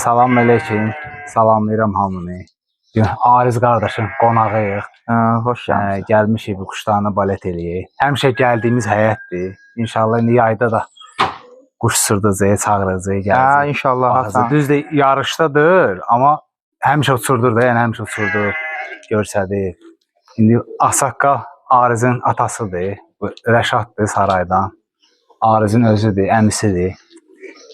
Salam əleykum, salamlayıram hamını. Ariz qardaşım, qonağıyıq. Hoş gəlmişsiniz. Gəlmişik bu quşlarına balet eləyək. Həmişə gəldiyimiz həyətdir. İnşallah indi yayda da quş sırdıcıya çağıracaq, gələcək. İnşallah Hasan. Düzdür, yarışdadır, amma həmişə uçurdur da, yəni həmişə uçurdur, görsədir. İndi Ağsaqqal Arizin atasıdır, Rəşaddır Saraydan. Arizin özüdür, əmisidir.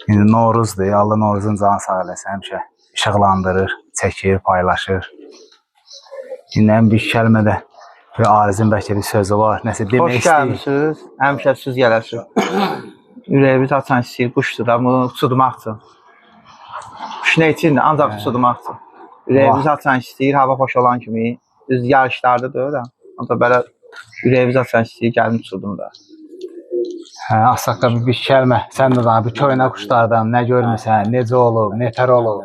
İndi Novruzdur, Allah Novruzun canı sağ eləsin, həmişə işıqlandırır, çəkir, paylaşır. İndi ən bir kəlmə də Arizin bəlkə bir sözü var, nəsə demək Hoş istəyir. gəlmişsiniz. Həmişə siz gələsiniz. Ürəyimiz açan istəyir, quşdur da, bunu uçurmaq üçün. Quş nə üçündür? Ancaq uçurmaq üçün. Ürəyimiz açan istəyir, hava xoş olan kimi. Biz yarışlardadır da. Ancaq belə ürəyimiz açan istəyir, gəlin uçurdum da. Ağsaqqal bir kəlmə, sən də daha bu köynə quşlardan nə görmüsən, necə olub, nətər olub?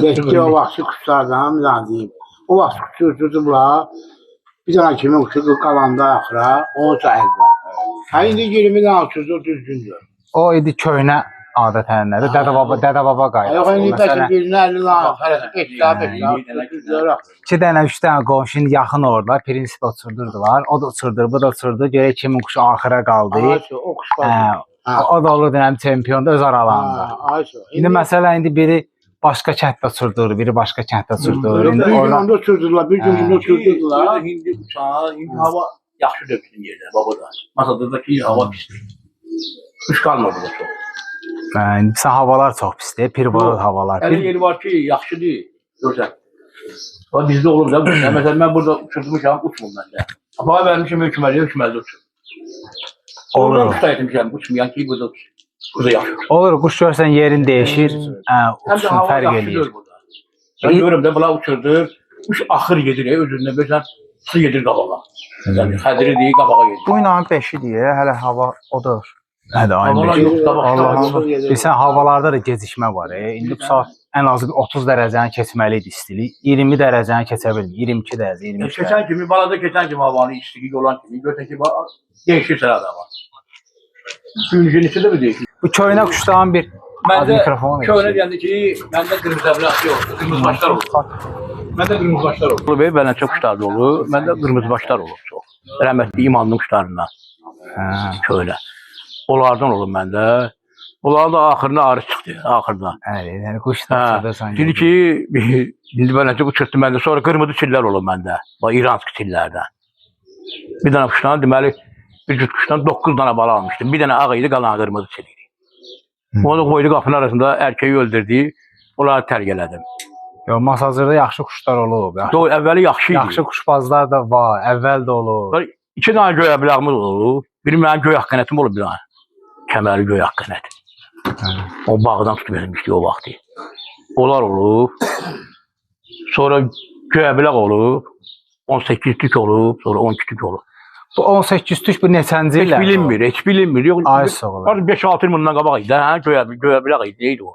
Geçti o vaxtı kuşlardan bir dənə deyim. O vaxt kuşu uçurdular. Bir dənə kimi kuşu qalanda axıra, onu sahiblər. İndi 20 dənə uçurdur, düzgündür. O idi köynə adətənləri, dədə baba qaydası. Yox, indi bəlkə birinə 50 dənə axıra, 5 daha 5 daha uçurdur. 2 dənə, 3 dənə qonşun yaxın orada, prinsip uçurdurdular. O da uçurdur, bu da uçurdur. Görək kimin quşu axıra qaldı. O kuş qaldı. O da olurdu həm çempionda öz aralarında. İndi məsələ indi biri başqa kənddə uçurdur, biri başqa kənddə uçurdur. Bir İndi gün oradan onda uçurdular, bir gün onda uçurdular. Hindi uçağı, indi hava yaxşıdır bizim yerdə, babada. Masadadakı hava pisdir. Quş qalmadı da çox. indi sən havalar çox pisdir, pirvarır havalar. Elə yeri var ki, yaxşıdır, görsən. Bizdə olur da, məsələn, mən burada uçurdumuşam, uçmur məndə. Apaya vermişim hökməliyə uçur. Oradan quş da etmişəm, uçmayan ki, burada uçur. Burada yaxşı. Olur, quş görsən yerin dəyişir, Həm də uçsun, hava fərq yaxşıdır eləyir. burada. Mən görürüm də, bunlar uçurdur, quş axır gedir, özündən böysən, su gedir qabağa. Yəni, xədiri deyil, qabağa gedir. Bu inanın 5-idir, hələ hava odur. Hədə, Havalar aynı. yox, qabağa. Bilsən, havalarda da gecikmə var. İndi bu saat ən azı 30 dərəcəni keçməli idi istilik. 20 dərəcəni keçə bilmir. 22 dərəcə, 23 dərəcə. Keçən kimi, balada keçən kimi havanı istilik olan kimi, görsən ki, değişir sırada var. Güncün içində mi değişir? Bu köynə quşların bir Məndə mikrofonu köynə deyəndə ki, məndə qırmızı əblaq yoxdur, qırmızı başlar olur. Məndə qırmızı başlar olur. Olub, bələnçə quşlar da olur, məndə qırmızı başlar olur çox. Rəhmətli imanlı quşlarından köynə. Onlardan olur məndə. Onların da axırında arı çıxdı, axırda. Yəni quş da çadırsan. Dedi ki, indi bələnçə uçurtdu məndə, sonra qırmızı çillər olur məndə, İranski çillərdən. Bir dənə quşdan, deməli, bir cüt quşdan 9 dənə bala almışdım. Bir dənə ağ idi, qalan qırmızı çil idi. Onu qoydu qapının arasında, erkeği öldürdü, onları tərk elədim. Yox, Masazırda yaxşı quşlar olub. Əvvəli yaxşı idi. Yaxşı quşbazlar da var, əvvəl də olub. 2 dənə göy əblağımız olub. Biri mənim göy haqqanətim olub bir dənə. Kəmərli göy haqqanət. O bağdan tutub vermişdi o vaxtı. Onlar olub. Sonra göy əblaq olub. 18 tük olub, sonra 12 tük olub. Bu 18 tük bu neçənci Heç illər? bilinmir, heç bilinmir. Yox, Ay sağ ol. 5-6 il bundan qabaq idi. Göy əblaq idi, neydi o?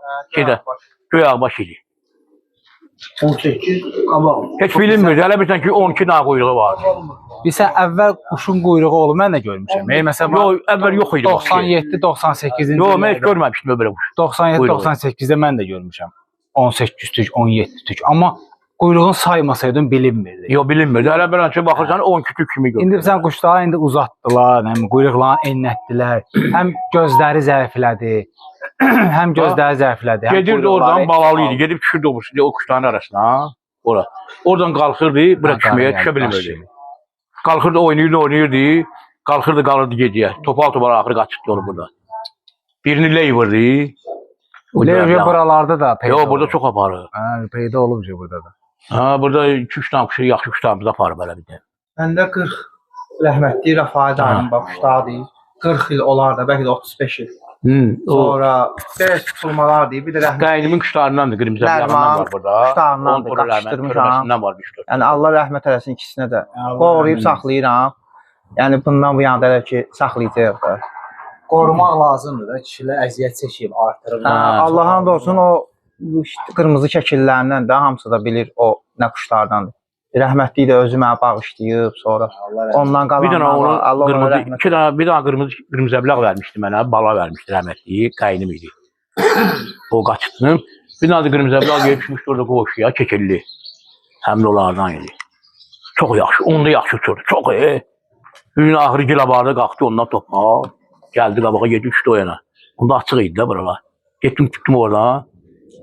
Göy ağbaş idi. 18 qabaq. Heç bilinmir. Hələ bilirsən ki, 12 dənə quyruğu var. Bilsən, əvvəl quşun quyruğu olub, mən də görmüşəm. Məsələn, Yox, əvvəl yox idi. 97-98-ci Yox, mən heç görməmişdim belə quş. 97-98-də mən də görmüşəm. 18 tük, 17 tük. Amma quyruğunu saymasaydım bilinmirdi. Yox, bilinmirdi. Hələ beləcə baxırsan 12 tük kimi görürsən. İndi sən quşları indi uzatdılar, həm quyruqlarını enlətdilər, həm gözləri zəiflədi, həm gözləri zəiflədi. Gedirdi oradan balalı idi. Gedib düşürdü o quşların arasına. Ora. Oradan qalxırdı, bura düşməyə düşə bilmirdi. Qalxırdı, oynayırdı, qalxırdı, qalırdı gecəyə. Topal axırı qaçırdı onu burada. Birini ley vurdu. Leyvə buralarda da peyda olub. Yox, burada çox aparır. Peyda olub ki, burada da. Burada 2-3 dənə quşu, yaxşı quşlarımız aparır belə bir də. Məndə 40 rəhmətli Rəfai dayım bax quşlardır. 40 il olar da, bəlkə də 35 il. Sonra beş tutulmalar deyil, bir də rəhmət. Qaynimin quşlarındandır, qırmızı əblağından var burada. Quşlarındandır, qaçışdırmışam. Var bir şey. Yəni Allah rəhmət eləsin ikisinə də. Qoruyub saxlayıram. Yəni bundan bu yana da ki, saxlayacağıq da. Qorumaq lazımdır da, kişilər əziyyət çəkib, artırıb. Allah'ın da olsun o qırmızı kəkillərindən də hamısı da bilir o nə quşlardandır. Rəhmətli də özü mənə bağışlayıb sonra. Ondan qalan bir dənə onu Allah qırmızı, rəhmət. bir dənə qırmızı əblaq vermişdi mənə, bala vermişdi rəhmətli, qaynim idi. O qaçdım. Bir dənə də qırmızı əbləl geçmişdi orada qoşuya, keçilli. Həmlə onlardan idi. Çox yaxşı, onda yaxşı uçurdu, çox iyi. Günün axırı gilabarda qalxdı ondan topa. Gəldi qabağa, yedi uçdu o yana. Onda açıq idi də buralar. Getdim, tutdum oradan.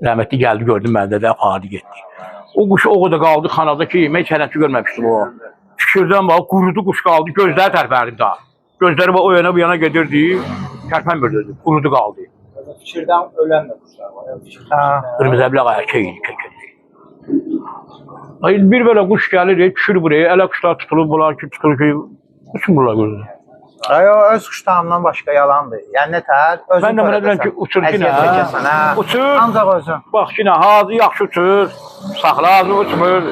Rəhmətli gəldi, gördüm məndə də apardı getdi. O quş o da qaldı xanada ki, heç hərəsi görməmişdim o. Fikirdən bax, qurudu quş qaldı, gözləri tərpərdi daha. Gözləri o yana bu yana gedirdi, tərpənmirdi, qurudu qaldı. Fikirdən ölən də quşlar var. Qırmızı əbləq erkək idi, keçildi. Bir belə quş gəlir, düşür buraya, elə quşlar tutulub, bunlar ki, tutulur ki, bütün bunlar görür. Ay o öz quşlarımdan başqa yalandır. Yəni nə tər? Mən də mənə deyirəm ki, uçur ki, nə? Uçur. Ancaq özün. Bax ki, nə, hazır yaxşı uçur, saxlar, uçmur.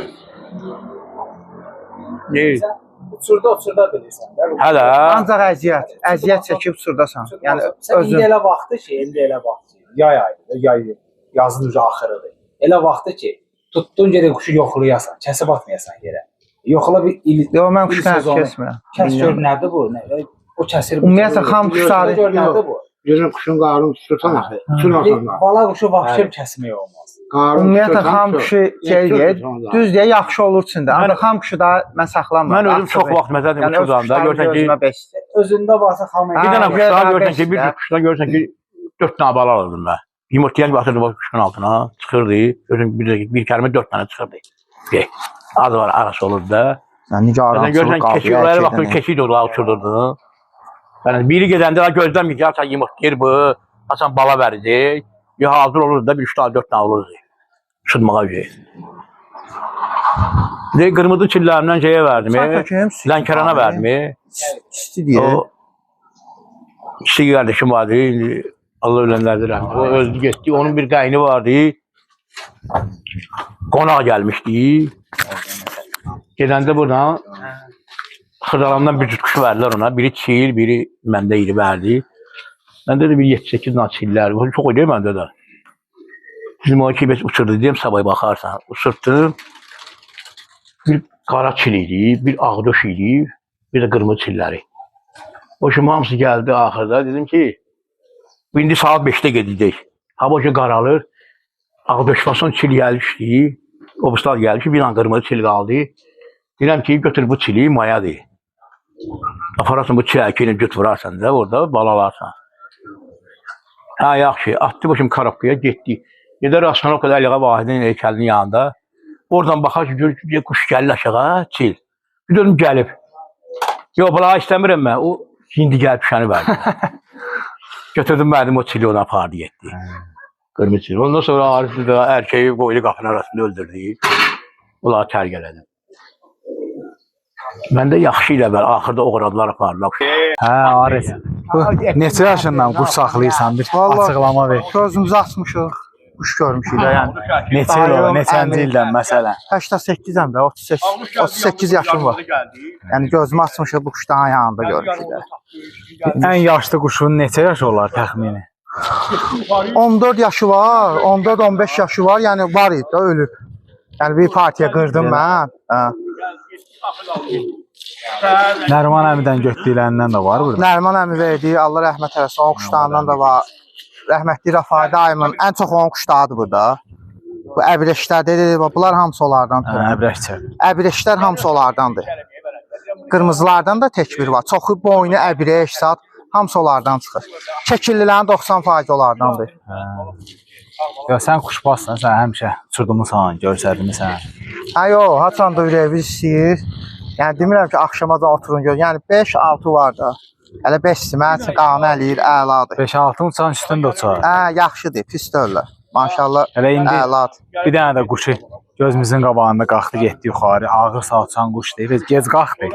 Neyir? Uçurda bilirsən. Hələ. Ancaq əziyyət çəkib uçurdasan. Yəni Sən özün. indi elə vaxtı ki, yay ayıdır, yay yazın üzü axırıdır. Elə vaxtı ki, tutdun gedib quşu yoxlayasan, kəsib atmayasan yerə. Yoxla bir il. Yox, mən quşları kəsmirəm. Kəs gör nədir bu? O kəsir. Ümumiyyətlə xam quşları gör nədir bu? Gözün quşun qarnını tutursan axı. Uçurmasan da. Bala quşu vahşi kəsmək olmaz. Ümumiyyətlə xam quşu deyir, düz deyə yaxşı olur içində. Amma xam quşu da mən saxlamıram. Mən özüm çox vaxt məsələn uçurdanda görsən ki, özündə varsa xam. bir dənə quşdan görsən ki, bir quşdan görsən ki, 4 dənə bala alırdım mən. Yumurtaya gibi atırdı quşun altına, çıxırdı. Görsən bir kəlmə 4 dənə çıxırdı. Az var, arası olurdu da. Yəni görsən keçiyorlar, baxın keçiydi orada uçurdurdu. Yəni biri gedəndə gözdən bir gəlsən yumurtlayır bu, asan bala verecek. Bir hazır olurdu da bir 3 tane 4 tane olurdu. Uçurmağa göre. De qırmızı çillərimdən şeyə verdim. Lənkərana verdim. İsti diye. O kiçik kardeşim vardı. Allah ölenlerdir rəhmət. O öldü getdi. Onun bir qayını vardı. Qonaq gəlmişdi. Gedəndə buradan Xırdalandan bir cüt kuş verdilər ona. Biri çil, biri məndə iri verdi. Məndə də bir 7-8 dənə çillər. Çox ödəyir məndə də. Bizim o iki uçurdu deyim, sabah baxarsan. Uçurtdum. Bir qara çil idi, bir ağdöş idi, bir də qırmızı çilləri. Hoşum hamısı gəldi axırda. Dedim ki, indi saat 5'də gedəcək. Hava hoca qaralır. Ağdöş fason çil gəlmişdi. Obuslar gəlmişdi, bir an qırmızı çil qaldı. Deyirəm ki, götür bu çili mayadır. Apararsan bu çilək ilə göt vurarsan da orada balalarsan. Ha yaxşı, atdı başım karapkaya getdi. Gedər Aslanokada Əliğa Vahidin heykəlinin yanında. Oradan baxar ki, görür ki, quş gəlir aşağı, çil. Bir dönüm gəlib. Yox, balağa istəmirəm mən. O hindi gəlib şəni verdi. Götürdüm verdim o çili ona apardı getdi. Qırmızı çil. Ondan sonra Arif'i də erkeği qoydu qapının arasında öldürdü. Onları tərgələdim. Məndə yaxşı ilə bəl, axırda oğradılar apardılar. Hə, Arif. Neçə yaşından quş saxlayırsan? Bir açıqlama ver. Gözümüzü açmışıq. Kuş görmüşük də yəni. Neçə il olur, neçənci ildən məsələn? 88-əm də, 38 yaşım var. Yəni gözümü açmışıq bu quşdan yanında görmüşük də. Ən yaşlı quşun neçə yaşı olar təxmini? 14 yaşı var, 14-15 yaşı var, yəni var idi də ölüb. Yəni bir partiya qırdım mən. Nəriman əmidən götürüləndən də var burada. Nəriman əmi verdi, Allah rəhmət eləsin, onun quşlarından da var. Rəhmətli Rəfai dayımın ən çox onun quşlarıdır burada. Bu əbreşlərdir, bunlar hamısı onlardan. Əbrəkçər. Əbreşlər hamısı onlardandır. Qırmızılardan da tək bir var. Çoxu boynu, əbreş, saat hamısı onlardan çıxır. Kekillilərin 90% onlardandır. Ya sən quşbazsan, sən həmişə uçurdumusan, görsədimisən. Hə yox, haçan da ürəyi istəyir. Yəni demirəm ki, axşamadan oturun gör. Yəni 5-6 var da. Hələ 5-si mən üçün qanı eləyir, əladır. 5-6 uçan üstündə uçar. Hə, yaxşıdır, pis deyirlər. Maşallah, Hələ indi əladır. bir dənə də quşu gözümüzün qabağında qalxdı, getdi yuxarı. Ağır salçan quş deyir, gec qalxdı.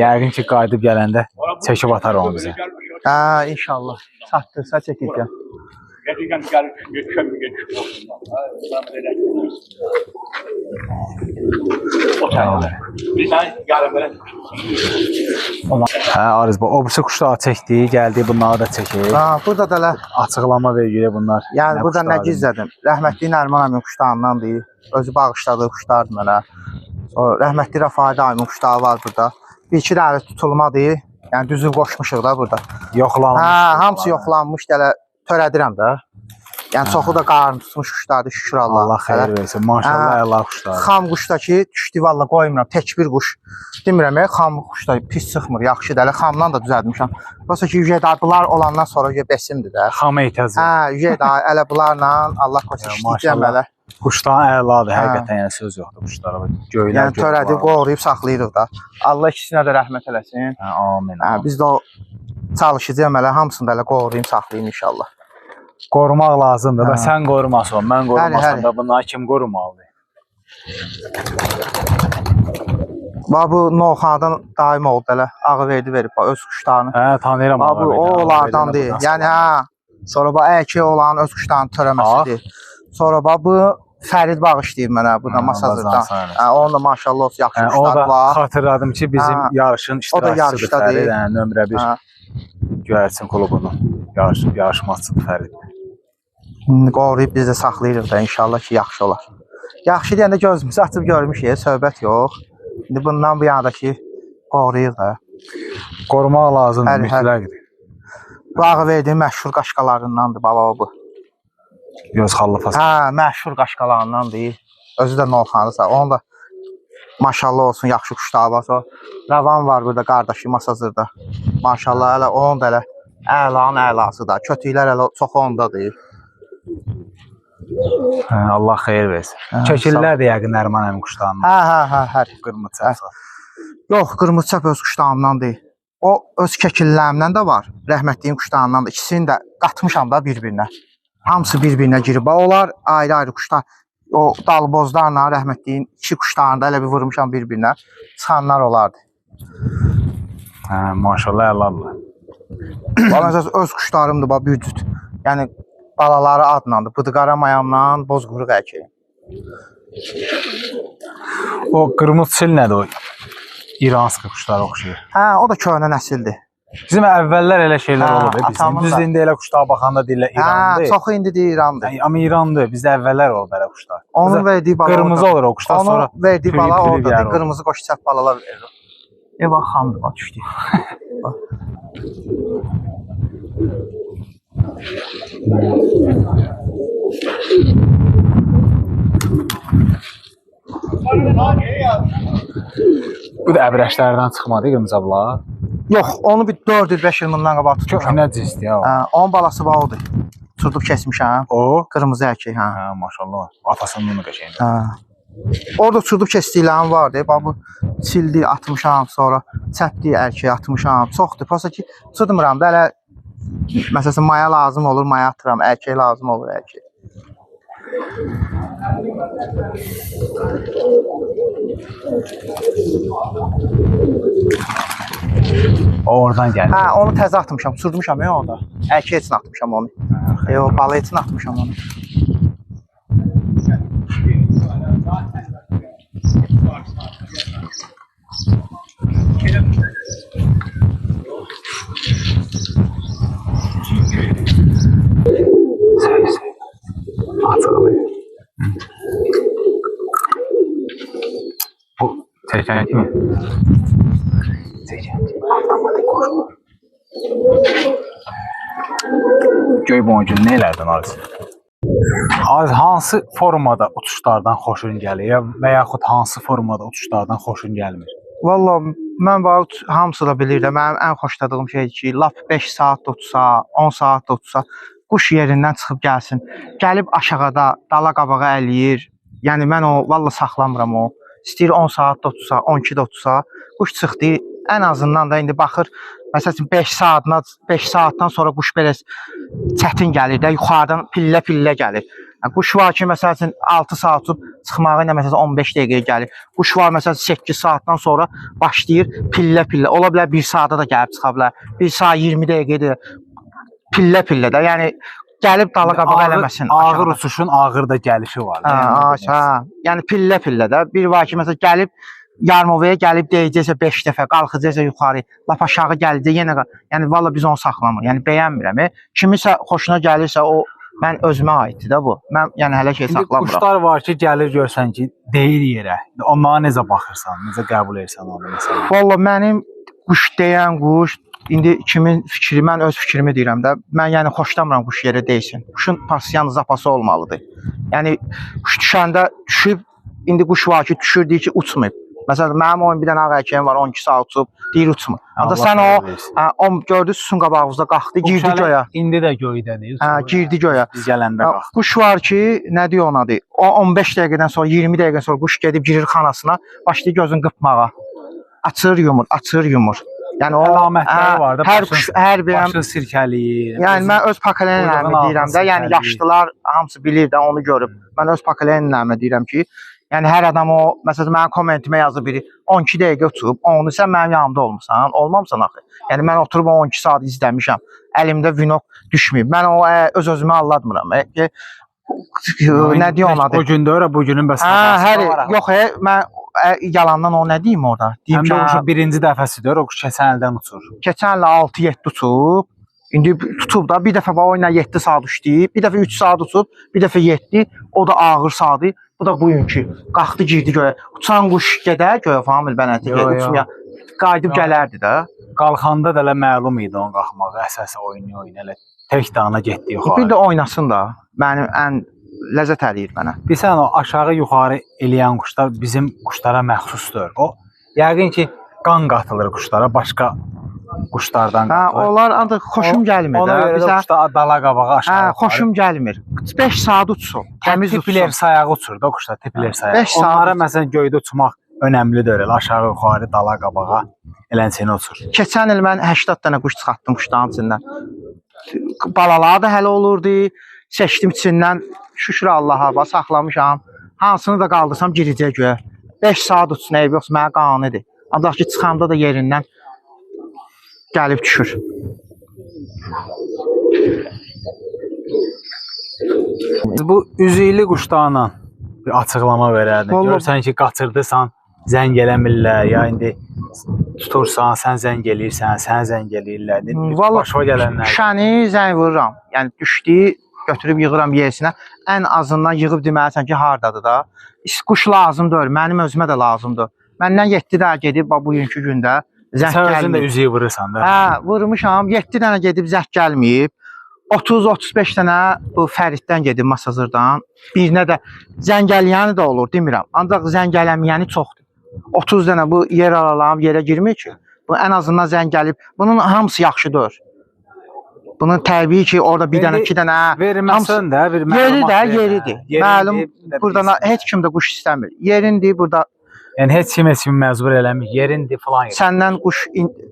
Yəqin ki, qayıdıb gələndə çəkib atar onu bizə. Hə, inşallah. Çatdırsa çəkəcəm. Hə, Arif, o birisi quşları çəkdi, gəldi, bunları da çəkir. Ha, burada da elə. Açıqlama ver görə bunlar. Yəni burada nə gizlədim? Rəhmətli Nəriman əmin quşlarından deyil. Özü bağışladığı quşlardır mənə. Rəhmətli Rəfai dayımın quşları var burada. Bir-iki dənə tutulmadır. Yəni düzüb qoşmuşuq da burada. Yoxlanmış. Hə, hamısı yoxlanmış, dələ törədirəm də. Yəni çoxu da qarnı tutmuş quşlardır, şükür Allah. Allah xeyir versin. Maşallah Hə. Allah quşlar. Xam quşdakı düşdü valla qoymuram. Tək bir quş. Demirəm, xam quşda pis çıxmır, yaxşıdır. Elə xamdan da düzəltmişəm. Yoxsa ki, yüzeydardılar olandan sonra besimdir də. Xam ehtiyacı. Hə, yüzeyдар, elə bunlarla Allah qoysa işləyəcəm maşallah. elə. Quşların əladır. Hə. Həqiqətən yəni söz yoxdur quşlara. Göylər Yəni törədib, qoruyub saxlayırıq da. Allah ikisinə də rəhmət eləsin. Hə, amin. Hə, biz də o çalışacağım elə hamısını da elə qoruyum, saxlayım inşallah. Qorumaq lazımdır. Hə. Və sən qorumasan, mən qorumasam Bəli, da bunları kim qorumalıdır? Bax bu Novxanadan daim oldu elə. Ağı verib öz quşlarını. Hə, tanıyıram. Bax bu o onlardan deyil. Yəni hə. Sonra bax əkə olan öz quşlarını törəməsidir. Sonra bax bu Fərid bağışlayıb mənə bu da Masazırdan. Hə, onun da maşallah olsun yaxşı O quşları da var. xatırladım ki, bizim Hə. yarışın O da iştirakçısıdır yarışdadır. Fərid. Yəni nömrə 1 Hə. göyərçin klubunun yarışmacısıdır Fərid. Qoruyub biz də saxlayırıq da inşallah ki, yaxşı olar. Yaxşı deyəndə gözümüzü açıb görmüşük, söhbət yox. İndi bundan bu yanadakı qoruyuq da. Qorumaq lazımdır, Bəli, mütləqdir. Bu ağı verdiyim məşhur qaşqalarındandır baba bu. Göz xallı fason. Hə, məşhur qaşqalarındandır. Özü də Novxanısa. Onun da maşallah olsun yaxşı quşları var. O Ravan var burada qardaşı Masazırda. Maşallah elə onun da elə əlanın əlası da. Kötüklər elə çox ondadır. Hə, Allah xeyir versin. Hə, Çəkirlər də yəqin Nərman əmin quşlarından. Hə. Qırmızı çapsa. Yox, qırmızı çap öz quşlarımdan deyil. O öz kəkillərimdən də var. Rəhmətdiyim quşlarımdan da. İkisini də qatmışam da bir-birinə. Hamısı bir-birinə girib. Onlar ayrı-ayrı quşlar. O dalbozlarla rəhmətdiyim iki quşlarını da elə bir vurmuşam bir-birinə. Çıxanlar olardı. Hə, maşallah Allah. Bax öz quşlarımdır bax bir cüt. Yəni balaları adlandı. Bıdıqaramayamla bozquruq ərkəyi. O qırmızı çil nədir o? İranski quşlara oxşayır. Hə, o da köhnə nəsildir. Bizim əvvəllər elə şeylər Hə, olub bizim. atamın Düzdür, da. indi elə quşlara baxanda deyirlər Hə, İrandır. çoxu indi deyir İrandır. Amma İrandır. Bizdə əvvəllər olub belə quşlar. Onun verdiyi bala qırmızı olur o quşlar, sonra Onun verdiyi pürü- bala pürü oradadır. yer olur. Qırmızı qoş çəp balalar verir. Bax xamdır bax düşdü. Bu da əbrəşlərdən çıxmadı qırmızı abla. Yox, onu bir 4 il 5 il bundan qabaq Çox tutmuşam. nə cinsdir ya o. Hə, onun balası var odur. Tutub keçmişəm. O? Qırmızı ərkək, hə. Hə, maşallah. Atasının qəşəngdir. Hə. Orada tutub keçdiklərim vardı. Bax bu sildi atmışam, sonra çəpdi ərkək atmışam. Çoxdur. Prosta ki, tutmuram da elə məsələn maya lazım olur, maya atıram. Ərkək lazım olur, ərkək. O oradan gəlir. Hə, onu təzə atmışam, surdumuşam ya orada. Ərkək üçün atmışam onu. O bala üçün atmışam onu. Atılır. Bu çəkən kimi. Çəkən kimi. Göy boncuk nələrdən alırsın? Hansı formada uçuşlardan xoşun gəlir və yaxud hansı formada uçuşlardan xoşun gəlmir? Valla mən bax hamısı da bilirəm. Mənim ən xoşladığım şeydir ki, lap 5 saat da uçsa, 10 saat da uçsa, quş yerindən çıxıb gəlsin. Gəlib aşağıda dala qabağa əliyir. Yəni mən o valla saxlamıram o. İstəyir 10 saat da uçsa, 12 də uçsa, quş çıxdı. Ən azından da indi baxır, məsələn 5 saatdan sonra quş belə çətin gəlir də, yuxarıdan pillə-pillə gəlir. Yəni, quş var ki, məsələn 6 saat uçub çıxmağı ilə məsələn 15 dəqiqəyə gəlir. Quş var məsələn 8 saatdan sonra başlayır pillə-pillə. Ola bilər 1 saata da gəlib çıxa bilər. 1 saat 20 dəqiqədir. Pillə-pillə də. Yəni gəlib dala qabağa eləməsin. Ağır uçuşun ağır da gəlişi var. Hə. Yəni pillə-pillə də. Bir var ki, məsələn gəlib Yarmovaya gəlib deyəcəksə 5 dəfə, qalxacaqsa yuxarı, lap aşağı gələcək yenə. Yəni valla biz onu saxlamırıq. Yəni bəyənmirəm. Kimisə xoşuna gəlirsə o mən özümə aiddir də bu. Mən yəni hələ şey saxlamıram. Quşlar var ki, gəlir görsən ki, deyir yerə. Onlara necə baxırsan, necə qəbul edirsən onu məsələn? Valla mənim quş deyən quş indi kimin fikri, mən öz fikrimi deyirəm də. Mən yəni xoşlamıram quş yerə deysin. Quşun pasiyan zapası olmalıdır. Yəni quş düşəndə düşüb, indi quş var ki, düşür deyir ki, uçmayıb. Məsələn, mənim oyun bir dənə ağ əkəyim var, 12 saat uçub, deyir uçmur. Ancaq sən o gördü susun qabağımızda qalxdı, girdi göyə. İndi də göydədir. Girdi göyə. Biz gələndə qalxdı. Quş var ki, nə deyir ona deyir? O 15 dəqiqədən sonra, 20 dəqiqədən sonra quş gedib girir xanasına, başlayır gözünü qıpmağa. Açır, yumur, açır, yumur. Yəni o əlamətləri var da. Hər quş, hər bir başını sirkəliyir. Yəni mən öz pakolenlərimə deyirəm də, yəni yaşlılar hamısı bilir də, onu görüb. Mən öz pakolenlərimə deyirəm ki, yəni hər adam o, məsələn mənim kommentimə yazıb biri 12 dəqiqə uçub, onu sən mənim yanımda olmusan, olmamısan axı. Yəni mən oturub 12 saat izləmişəm, əlimdə vinok düşməyib. Mən o öz-özümü allatmıram. Nə deyir ona? O gündə öyrə, bu günün bəs. Yox, mən yalandan o nə deyim orada? Deyim ki, o birinci dəfəsidir, o quş keçən ildən uçur. Keçən ildə 6-7 uçub, indi tutub da bir dəfə o ilə 7 saat uçdu, bir dəfə 3 saat uçub, bir dəfə 7, o da ağır saatı. Bu da bugünkü. Qalxdı girdi göyə. Uçan quş gedər göyə, Famil Bənəti uçmaya. Qayıdıb gələrdi də. Qalxanda da elə məlum idi onun qalxmağı, əsası oynuyor, elə tək dana getdi yuxarı. Bir də oynasın da. Mənim ən ləzzət eləyir mənə. Bilsən o aşağı yuxarı eləyən quşlar bizim quşlara məxsusdur. O yəqin ki qan qatılır quşlara, başqa quşlardan qatılır. Onlar ancaq xoşum gəlmir də. Ona görə də quşlar dala qabağa aşağı. Xoşum gəlmir. 5 saat uçsun. Təmiz uçsun. Tipler sayağı uçur da quşlar, tipler sayağı. Onlara məsələn göydə uçmaq önəmlidir elə. Aşağı yuxarı dala qabağa elənsəni uçur. Keçən il mən 80 dənə quş çıxartdım quşların içindən. Balalar da hələ olurdu. Seçdim içindən. Şükür Allaha, saxlamışam. Hansını da qaldırsam girəcək göyə. 5 saat uçsun, eyb yoxsa mənə qanunidir. Ancaq ki çıxanda da yerindən gəlib düşür. Bu üzüylü quşlarla bir açıqlama verərdin. Görsən ki, qaçırdısan, zəng eləmirlər, ya indi tutursan, sən zəng eləyirsən, sən zəng eləyirlər. Başıma gələnlər. Şəni zəng vururam. Yəni düşdü, götürüb yığıram yesinə. Ən azından yığıb deməlisən ki, hardadır da. Quş lazımdır, mənim özümə də lazımdır. Məndən 7 dənə gedib bugünkü gündə zəng gəlməyib. Sən özün də üzüyü vurursan da. Vurmuşam. 7 dənə gedib zəng gəlməyib. 30-35 dənə bu Fəriddən gedib Masazırdan. Birinə də zəng gələyəni də olur, demirəm. Ancaq zəng gəlməyəni çoxdur. 30 dənə bu yer aralarım yerə girmir ki. Bu ən azından zəng gəlib. Bunun hamısı yaxşıdır. Bunun təbii ki, orada bir dənə, iki dənə verməsən də bir məlumat yeridir. Məlum, buradan heç kim də quş istəmir. Yerindir burada. Yəni heç kim məcbur eləmir. Yerindir falan yer. Səndən quş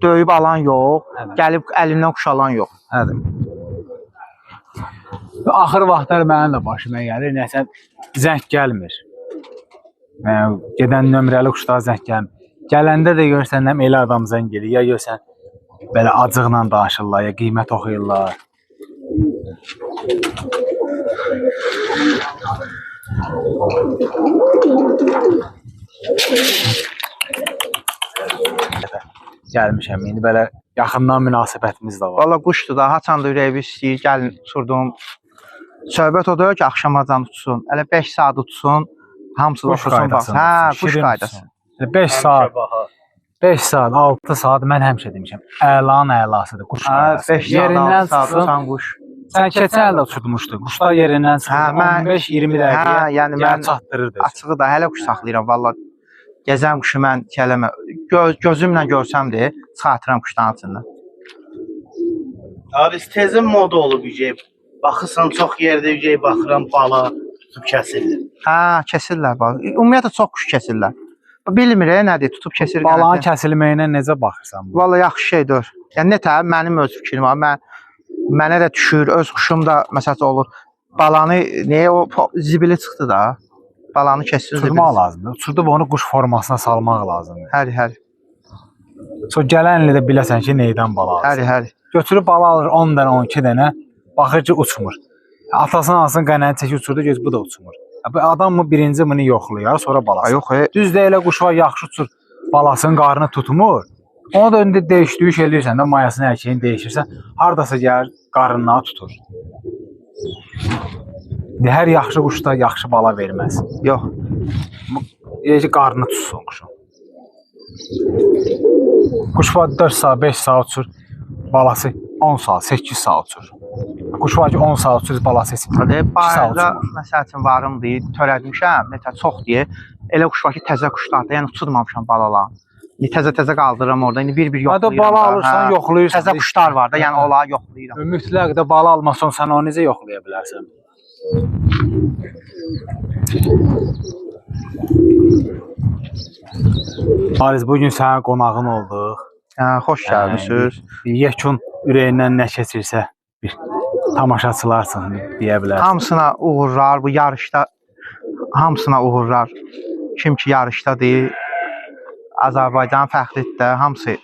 döyüb alan yox, gəlib əlindən quş alan yox. Hədim. Axır vaxtlar mənim də başıma gəlir. Nəsə zəng gəlmir. Gedən nömrəli quşlar zəng gəlmir. Gələndə də görsən həm elə adam zəng gəlir, ya görsən belə acıqla danışırlar, ya qiymət oxuyurlar. Gəlmişəm, indi belə yaxından münasibətimiz də var. Valla quşdur da, haçanda ürəyi istəyir, gəlin uçurdum. Söhbət odur ki, axşamacan uçsun, elə 5 saat uçsun, hamısı oxusun bax. Quş qaydası. 5 saat, 5 saat, 6 saat mən həmişə demişəm. Əlanın əlasıdır quş qaydası. 5 yerindən çıxsan quş. Sən keçən ildə uçurmuşdun. Quşlar yerindən çıxır. 15-20 dəqiqəyə yəni mən çatdırırdı. Açığı da hələ quş saxlayıram valla. Gəzən quşu mən kələmə gözümlə görsəmdir, çıxartıram quşların içindən. Abi tezin moda olub ücəyib. Baxırsan çox yerdə ücəyib baxıram bala tutub kəsirlər. Kəsirlər bax. Ümumiyyətlə çox quş kəsirlər. Bilmir nədir, tutub kəsir. Balağın kəsilməyinə necə baxırsan bu? Valla yaxşı şeydir. Yəni nətə mənim öz fikrim var. Mənə də düşür, öz quşum da məsələn olur. Balanı niyə o zibili çıxdı da? Balanı kəssin zibili. Uçurmaq lazımdır. Uçurdub onu quş formasına salmaq lazımdır. Həri. So gələn ildə biləsən ki, neydən bala alır. Həri. Götürüb bala alır 10 dənə, 12 dənə, baxır ki, uçmur. Atasının alsın qənəni çəkib uçurdu, göz bu da uçmur. Adam mı birinci bunu yoxlayar, sonra balası. Yox, düz də elə quş var, yaxşı uçur, balasının qarnını tutmur. Onu da öndə değiş-düyüş eləyirsən də, mayasını, ərkəyini değişirsən, hardasa gəlir, qarnına tutur. Hər yaxşı quşda yaxşı bala verməz. Yox. Elə ki, qarnını tutsun quşun. Quş var 4 saat, 5 saat uçur. balası 10 saat, 8 saat uçur. Quş var ki 10 saat uçur, balası 2 saat Bayırda uçur. məsəl üçün varım deyir, törədmişəm, nətə çox deyə. Elə quş var ki, təzə quşlardır, yəni uçurmamışam balalar. Təzə orada, indi bir Hadi yoxlayıram. bala alırsan, yoxlayırsan. Təzə quşlar var da, yəni onları yoxlayıram. Mütləq də bala almasan sən onu necə yoxlaya bilərsən? Ariz, bugün sənin qonağın olduq. Xoş gəlmisiniz. Yekun ürəyindən nə keçirsə bir tamaşaçılarsın deyə bilərsən. Hamısına uğurlar bu yarışda. Hamısına uğurlar. Kim ki yarışdadır, Azərbaycan fəxridir, hamısı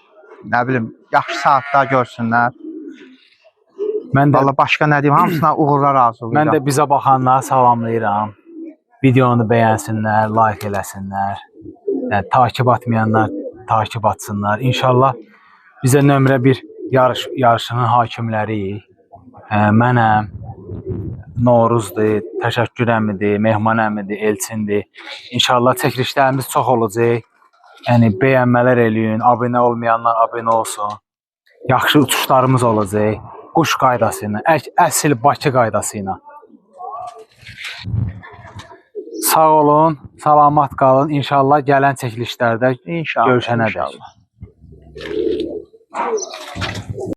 nə bilim yaxşı saatlar görsünlər. Mən də Valla başqa nə deyim, hamısına uğurlar arzulayıram. Mən də bizə baxanları salamlayıram. Videonu bəyənsinlər, like eləsinlər. Yəni, takip atmayanlar takip atsınlar. İnşallah bizə nömrə 1 yarışının hakimləri mənəm, Noruzdur, Təşəkkür əmidir, Mehman əmidir, Elçindir. İnşallah çəkilişlərimiz çox olacaq. Yəni bəyənmələr eləyin, abunə olmayanlar abunə olsun. Yaxşı uçuşlarımız olacaq. Quş qaydası ilə, əsl Bakı qaydası ilə. Sağ olun, salamat qalın. İnşallah gələn çəkilişlərdə İnşallah. görüşənədək.